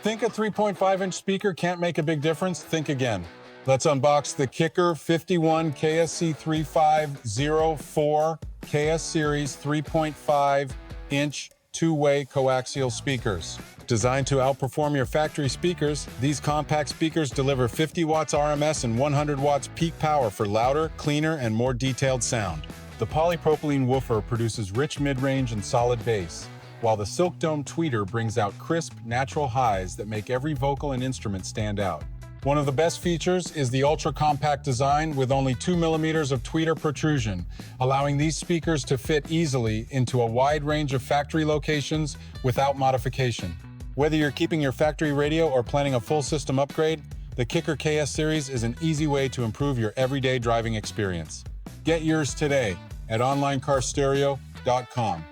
Think a 3.5-inch speaker can't make a big difference? Think again. Let's unbox the Kicker 51KSC3504 KS Series 3.5-inch two-way coaxial speakers. Designed to outperform your factory speakers, these compact speakers deliver 50 watts RMS and 100 watts peak power for louder, cleaner, and more detailed sound. The polypropylene woofer produces rich mid-range and solid bass, while the silk dome tweeter brings out crisp, natural highs that make every vocal and instrument stand out. One of the best features is the ultra-compact design with only 2 millimeters of tweeter protrusion, allowing these speakers to fit easily into a wide range of factory locations without modification. Whether you're keeping your factory radio or planning a full system upgrade, the Kicker KS Series is an easy way to improve your everyday driving experience. Get yours today at onlinecarstereo.com.